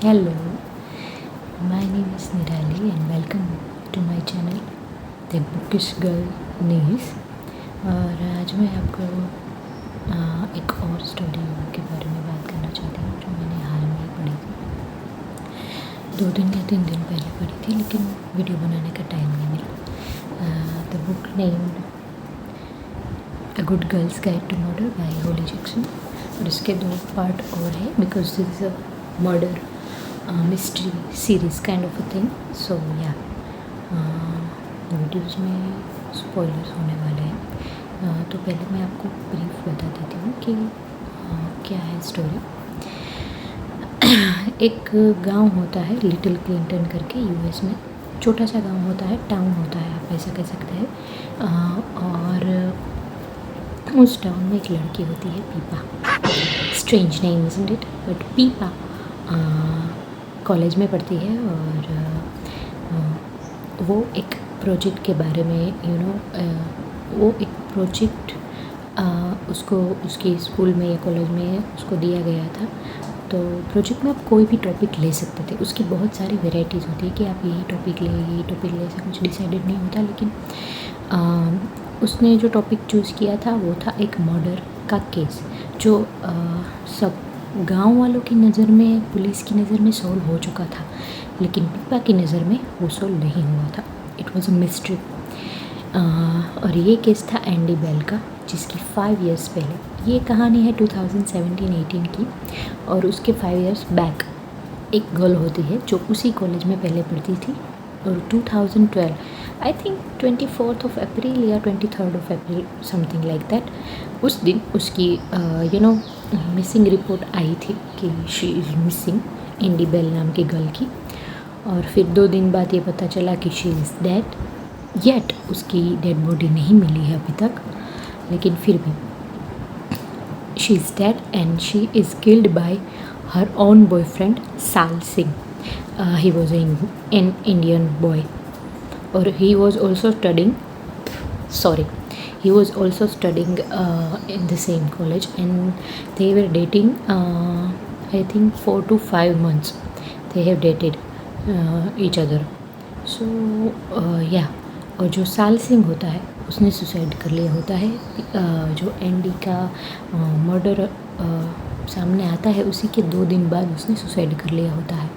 Hello, my name is Nirali and welcome to my channel The Bookish Girl Niece। और आज मैं आपको एक और स्टोरी के बारे में बात करना चाहती हूँ जो मैंने हाल में ही पढ़ी थी। 2 दिन या 3 दिन पहले पढ़ी थी, लेकिन वीडियो बनाने का टाइम नहीं मिला। The book named a good girls guide to murder by Holly Jackson. और इसके 2 पार्ट और है because this is a murder mystery series kind of a thing. So या वीडियोज़ में स्पॉयलर्स होने वाले हैं। तो पहले मैं आपको ब्रीफ बता देती हूँ कि क्या है स्टोरी। एक गांव होता है लिटिल क्लिंटन करके, यूएस में छोटा सा गांव होता है, टाउन होता है, आप ऐसा कह सकते हैं। और उस टाउन में एक लड़की होती है, पीपा। Strange name isn't it, but पीपा कॉलेज में पढ़ती है। और वो एक प्रोजेक्ट के बारे में वो एक प्रोजेक्ट उसको उसके स्कूल में या कॉलेज में उसको दिया गया था। तो प्रोजेक्ट में आप कोई भी टॉपिक ले सकते थे। उसकी बहुत सारी वेराइटीज़ होती है कि आप यही टॉपिक ले, ऐसा कुछ डिसाइडेड नहीं होता। लेकिन उसने जो टॉपिक चूज़ किया था वो था एक मर्डर का केस, जो सब गांव वालों की नज़र में, पुलिस की नज़र में सॉल्व हो चुका था, लेकिन पीपा की नज़र में वो सॉल्व नहीं हुआ था। It was a mystery. और ये केस था एंडी बेल का, जिसकी 5 इयर्स पहले, ये कहानी है 2017-18 की। और उसके 5 इयर्स बैक एक गर्ल होती है जो उसी कॉलेज में पहले पढ़ती थी। और 2012 I think 24th of April या 23rd of April something like that, उस दिन उसकी मिसिंग रिपोर्ट आई थी कि she is missing, Andy Bell नाम की गर्ल की। और फिर 2 दिन बाद ये पता चला कि शी इज़ डेड। येट उसकी डेड बॉडी नहीं मिली है अभी तक, लेकिन फिर भी she is dead and she is killed by her own boyfriend Sal Singh. He was an Indian boy और he was also studying in the same college, and they were dating I think 4 to 5 months they have dated each other. So yeah, और जो साल सिंह होता है उसने suicide कर लिया होता है। जो एंडी का मर्डर सामने आता है उसी के 2 दिन बाद उसने सुसाइड कर लिया होता है।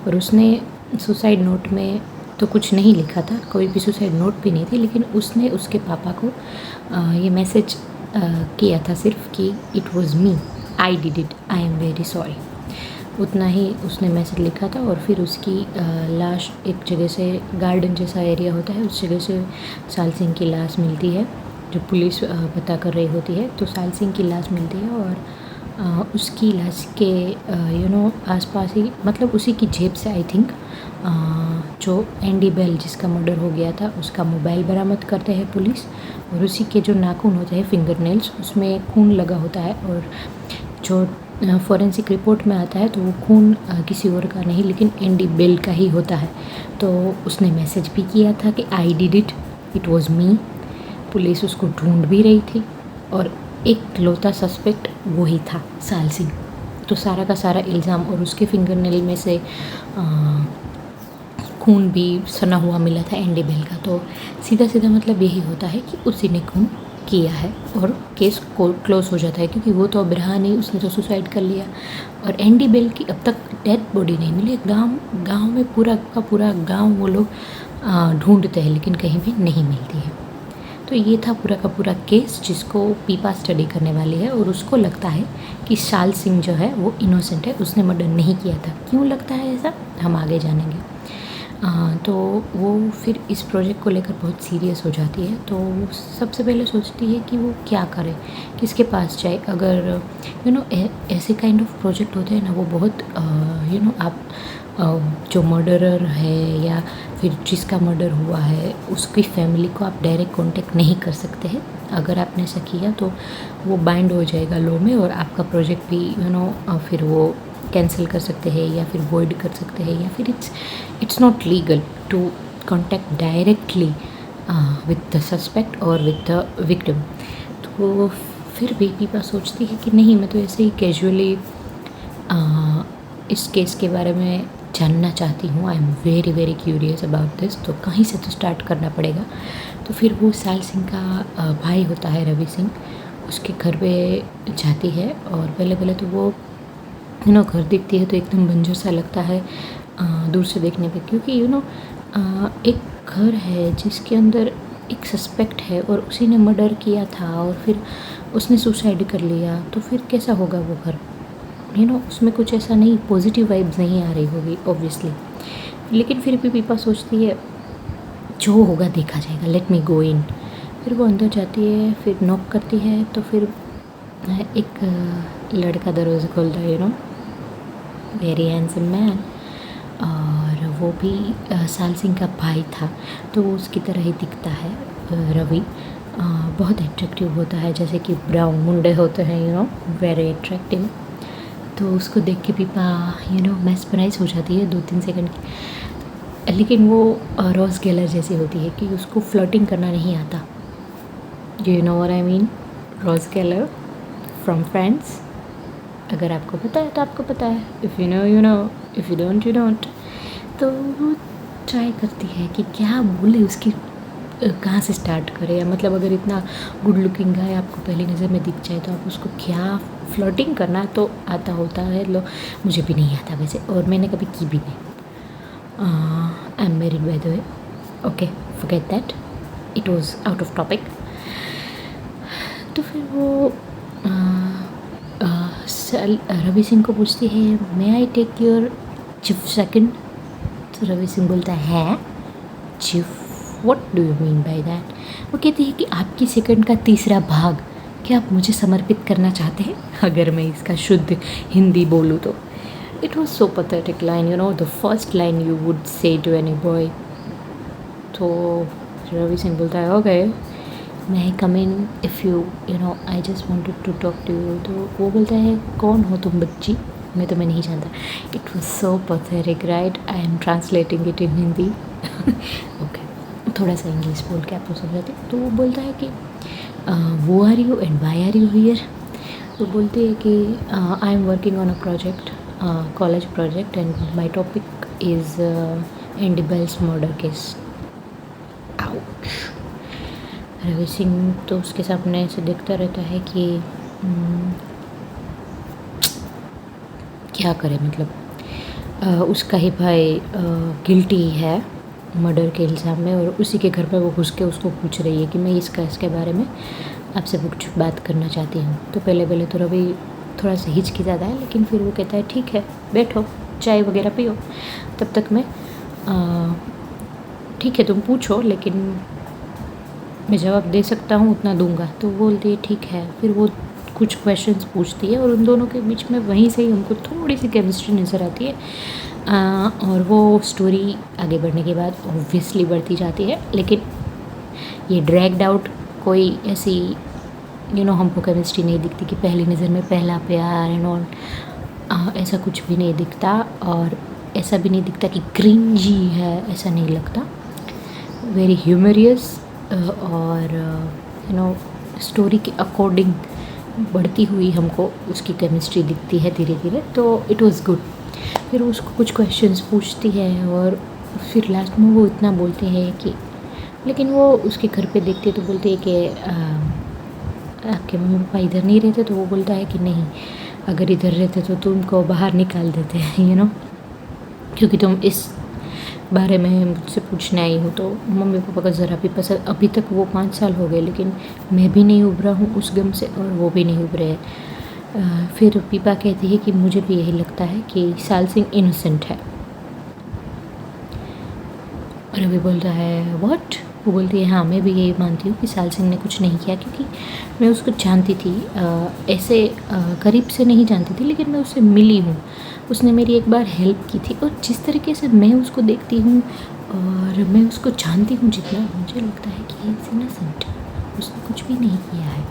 और उसने सुसाइड नोट में तो कुछ नहीं लिखा था, कोई भी सुसाइड नोट भी नहीं थी, लेकिन उसने उसके पापा को ये मैसेज किया था सिर्फ कि it was me, I did it, I am very sorry. उतना ही उसने मैसेज लिखा था। और फिर उसकी लाश एक जगह से, गार्डन जैसा एरिया होता है, उस जगह से साल सिंह की लाश मिलती है। जो पुलिस पता कर रही होती है तो साल सिंह की लाश मिलती है। और उसकी लाश के आसपास ही, मतलब उसी की जेब से आई थिंक जो एंडी बेल जिसका मर्डर हो गया था उसका मोबाइल बरामद करते हैं पुलिस। और उसी के जो नाखून होते हैं, फिंगर नेल्स, उसमें खून लगा होता है। और जो फॉरेंसिक रिपोर्ट में आता है तो वो खून किसी और का नहीं, लेकिन एंडी बेल का ही होता है। तो उसने मैसेज भी किया था कि I did it, it was me. Police उसको ढूंढ भी रही थी और एक लौता सस्पेक्ट वही था, साल सिंह। तो सारा का सारा इल्ज़ाम, और उसके फिंगर नेल में से खून भी सना हुआ मिला था एंडी बेल का। तो सीधा सीधा मतलब यही होता है कि उसी ने खून किया है और केस को क्लोज हो जाता है, क्योंकि वो तो अब रहा नहीं, उसने तो सुसाइड कर लिया। और एंडी बेल की अब तक डेड बॉडी नहीं मिली। गांव में पूरा का पूरा गांव वो लोग ढूंढते हैं, लेकिन कहीं भी नहीं मिलती है। तो ये था पूरा का पूरा केस जिसको पीपा स्टडी करने वाली है। और उसको लगता है कि साल सिंह जो है वो इनोसेंट है, उसने मर्डर नहीं किया था। क्यों लगता है ऐसा, हम आगे जानेंगे। तो वो फिर इस प्रोजेक्ट को लेकर बहुत सीरियस हो जाती है। तो वो सबसे पहले सोचती है कि वो क्या करे, किसके पास जाए। अगर ऐसे काइंड ऑफ प्रोजेक्ट होते हैं ना, वो बहुत आप जो मर्डरर है या फिर जिसका मर्डर हुआ है उसकी फैमिली को आप डायरेक्ट कांटेक्ट नहीं कर सकते हैं। अगर आपने ऐसा किया तो वो बाइंड हो जाएगा लॉ में, और आपका प्रोजेक्ट भी फिर वो कैंसिल कर सकते हैं या फिर वॉइड कर सकते हैं, या फिर it's not legal to contact directly with the suspect और विद द विक्टिम। तो फिर भी पीपा सोचती है कि नहीं, मैं तो ऐसे ही कैजुअली इस केस के बारे में जानना चाहती हूँ। I am very very curious about this. तो कहीं से तो स्टार्ट करना पड़ेगा। तो फिर वो साल सिंह का भाई होता है रवि सिंह, उसके घर पे जाती है। और पहले पहले तो वो घर देखती है तो एकदम बंजर सा लगता है दूर से देखने पे, क्योंकि एक घर है जिसके अंदर एक सस्पेक्ट है और उसी ने मर्डर किया था और फिर उसने सुसाइड कर लिया। तो फिर कैसा होगा वो घर? उसमें कुछ ऐसा नहीं, पॉजिटिव वाइब्स नहीं आ रही होगी ऑब्वियसली। लेकिन फिर भी पीपा सोचती है जो होगा देखा जाएगा, लेट मी गो इन। फिर वो अंदर जाती है, फिर नॉक करती है तो फिर एक लड़का दरवाज़ा खोलता है, वेरी हैंडसम मैन। और वो भी साल सिंह का भाई था, तो वो उसकी तरह ही दिखता है। रवि बहुत अट्रैक्टिव होता है, जैसे कि ब्राउन मुंडे होते हैं, वेरी अट्रैक्टिव। तो उसको देख के पीपा मैस्मराइज हो जाती है 2-3 सेकंड की। लेकिन वो रोज़ गेलर जैसी होती है कि उसको फ्लर्टिंग करना नहीं आता। You know what I mean, Rose Geller from Friends. अगर आपको पता है तो आपको पता है, if you know you know, if you don't you don't. तो वो ट्राई करती है कि क्या बोले, उसकी कहाँ से स्टार्ट करें। या मतलब अगर इतना गुड लुकिंग गाय आपको पहली नज़र में दिख जाए तो आप उसको क्या फ्लर्टिंग करना तो आता होता है। मुझे भी नहीं आता वैसे, और मैंने कभी की भी नहीं। I am married by the way, okay forget that, it was out of topic. तो फिर वो रवि सिंह को पूछती है, may I take your chief second? तो रवि सिंह बोलता है chief, what do you mean by that? वो कहती है कि आपकी सेकंड का तीसरा भाग क्या आप मुझे समर्पित करना चाहते हैं, अगर मैं इसका शुद्ध हिंदी बोलूँ तो। It was so pathetic line, the first line you would say to any boy. तो रवि सिंह बोलता है okay, may I come in if you I just wanted to talk to you. तो वो बोलता है कौन हो तुम बच्ची, मैं तुम्हें नहीं जानता। It was so pathetic right, I am translating it in Hindi. Okay, थोड़ा सा इंग्लिश बोल के आपको समझाते। तो वो बोलता है कि वो are you and why are you here? तो बोलते हैं कि I am working on a project, college project, and my topic is Andy Bell's murder case. Ouch. Ravi Singh तो उसके सामने ऐसे देखता रहता है कि क्या करे, मतलब उसका ही भाई गिल्टी है मर्डर के इल्ज़ाम में, और उसी के घर पर वो घुस के उसको पूछ रही है कि मैं इसके बारे में आपसे कुछ बात करना चाहती हूँ। तो पहले पहले तो रवि थोड़ा सा हिचकिचाता है, लेकिन फिर वो कहता है ठीक है बैठो, चाय वगैरह पियो, तब तक मैं ठीक है तुम पूछो, लेकिन मैं जवाब दे सकता हूँ उतना दूंगा। तो बोलती है ठीक है। फिर वो कुछ क्वेश्चंस पूछती है और उन दोनों के बीच में वहीं से ही हमको थोड़ी सी केमिस्ट्री नज़र आती है। और वो स्टोरी आगे बढ़ने के बाद ऑब्वियसली बढ़ती जाती है, लेकिन ये ड्रैग्ड आउट कोई ऐसी हमको केमिस्ट्री नहीं दिखती कि पहली नज़र में पहला प्यार एंड ऑल, ऐसा कुछ भी नहीं दिखता। और ऐसा भी नहीं दिखता कि क्रिंजी है, ऐसा नहीं लगता। वेरी ह्यूमरियस और स्टोरी के अकॉर्डिंग बढ़ती हुई हमको उसकी केमिस्ट्री दिखती है धीरे धीरे। तो इट वाज गुड। फिर उसको कुछ क्वेश्चंस पूछती है और फिर लास्ट में वो इतना बोलते हैं कि, लेकिन वो उसके घर पे देखती है तो बोलते हैं कि आपके मम्मी पापा इधर नहीं रहते? तो वो बोलता है कि नहीं, अगर इधर रहते तो तुमको बाहर निकाल देते हैं क्योंकि तुम इस बारे में मुझसे पूछने आई हूँ। तो मम्मी पापा का ज़रा भी पसंद, अभी तक वो 5 साल हो गए लेकिन मैं भी नहीं उभरा हूँ उस गम से और वो भी नहीं उभरे हैं। फिर पीपा कहती है कि मुझे भी यही लगता है कि साल सिंह इनोसेंट है। रवि बोलता है व्हाट? वो बोलती है हाँ मैं भी यही मानती हूँ कि साल सिंह ने कुछ नहीं किया, क्योंकि मैं उसको जानती थी, ऐसे करीब से नहीं जानती थी, लेकिन मैं उससे मिली हूँ। उसने मेरी एक बार हेल्प की थी, और जिस तरीके से मैं उसको देखती हूँ और मैं उसको जानती हूँ जितना, मुझे लगता है कि इट्स इनोसेंट, उसने कुछ भी नहीं किया है।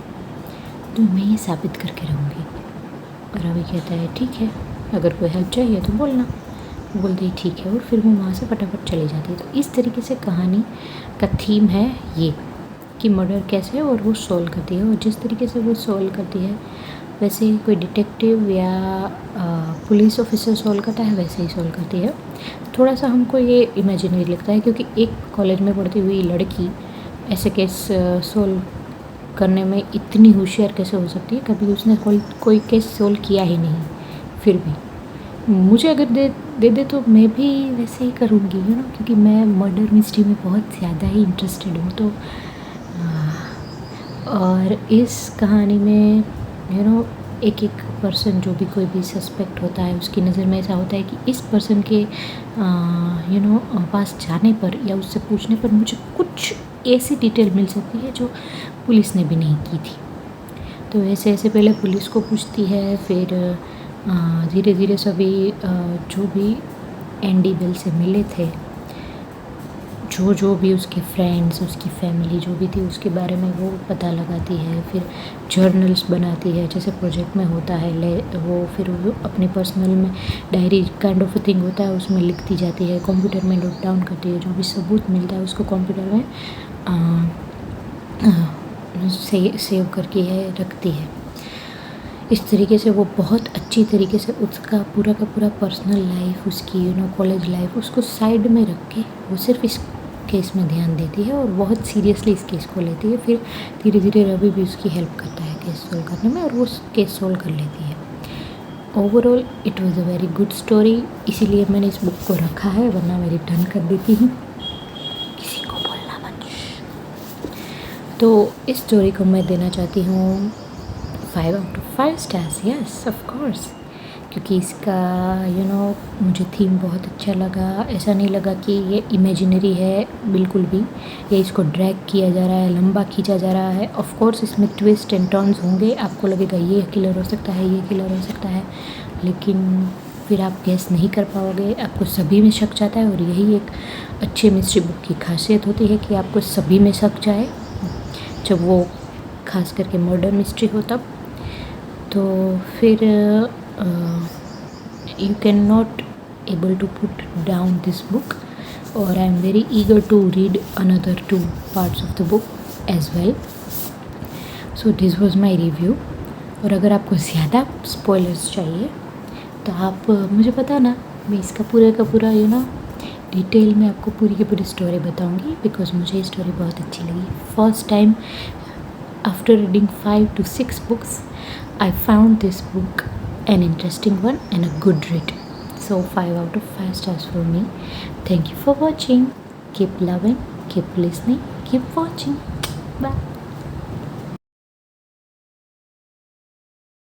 तो मैं ये साबित करके रहूँगी। और रवि कहता है ठीक है, अगर कोई हेल्प चाहिए तो बोलना। बोलती है ठीक है, और फिर वो वहाँ से फटाफट चली जाती है। तो इस तरीके से कहानी का थीम है ये कि मर्डर कैसे और वो सॉल्व करती है, और जिस तरीके से वो सॉल्व करती है वैसे कोई डिटेक्टिव या पुलिस ऑफिसर सॉल्व करता है वैसे ही सॉल्व करती है। थोड़ा सा हमको ये इमेजिनरी लगता है क्योंकि एक कॉलेज में पढ़ती हुई लड़की ऐसे केस सॉल्व करने में इतनी होशियार कैसे हो सकती है। कभी उसने कोई केस सॉल्व किया ही नहीं, फिर भी मुझे अगर दे दे तो मैं भी वैसे ही करूँगी, क्योंकि मैं मर्डर मिस्ट्री में बहुत ज़्यादा ही इंटरेस्टेड हूँ। तो और इस कहानी में एक एक पर्सन, जो भी कोई भी सस्पेक्ट होता है, उसकी नज़र में ऐसा होता है कि इस पर्सन के पास जाने पर या उससे पूछने पर मुझे कुछ ऐसी डिटेल मिल सकती है जो पुलिस ने भी नहीं की थी। तो ऐसे ऐसे पहले पुलिस को पूछती है, फिर धीरे धीरे सभी जो भी एंडी बेल से मिले थे, जो भी उसके फ्रेंड्स, उसकी फैमिली जो भी थी, उसके बारे में वो पता लगाती है। फिर जर्नल्स बनाती है, जैसे प्रोजेक्ट में होता है वो, फिर वो अपने पर्सनल में डायरी काइंड ऑफ थिंग होता है, उसमें लिखती जाती है, कंप्यूटर में नोट डाउन करती है। जो भी सबूत मिलता है उसको कंप्यूटर में सेव करके रखती है। इस तरीके से वो बहुत अच्छी तरीके से उसका पूरा का पूरा पर्सनल लाइफ, उसकी कॉलेज लाइफ, उसको साइड में रख के वो सिर्फ इस केस में ध्यान देती है और बहुत सीरियसली इस केस को लेती है। फिर धीरे धीरे रवि भी उसकी हेल्प करता है केस सोल्व करने में, और वो केस सोल्व कर लेती है। Overall it was a very good story, इसीलिए मैंने इस बुक को रखा है, वरना मैं रिटर्न कर देती हूँ। किसी को बोलना मत। तो इस स्टोरी को मैं देना चाहती हूँ 5 out of 5 stars, yes of course, क्योंकि इसका मुझे थीम बहुत अच्छा लगा। ऐसा नहीं लगा कि ये इमेजिनरी है बिल्कुल भी, या इसको ड्रैग किया जा रहा है, लंबा खींचा जा रहा है। ऑफ कोर्स इसमें ट्विस्ट एंड टर्न्स होंगे, आपको लगेगा ये किलर हो सकता है, ये किलर हो सकता है, लेकिन फिर आप गेस नहीं कर पाओगे, आपको सभी में शक जाता है। और यही एक अच्छे मिस्ट्री बुक की खासियत होती है कि आपको सभी में शक जाए, जब वो खास करके मर्डर मिस्ट्री हो तब। तो फिर you cannot able to put down this book, or I am very eager to read another 2 parts of the book as well. So this was my review. और अगर आपको ज़्यादा स्पॉयलर्स चाहिए तो आप मुझे बताना, मैं इसका पूरा का पूरा डिटेल में आपको पूरी की पूरी स्टोरी बताऊंगी, बिकॉज मुझे ये स्टोरी बहुत अच्छी लगी। First time after reading 5 to 6 books, I found this book an interesting one and a good read. So 5 out of 5 stars for me. Thank you for watching. Keep loving, keep listening, keep watching. Bye.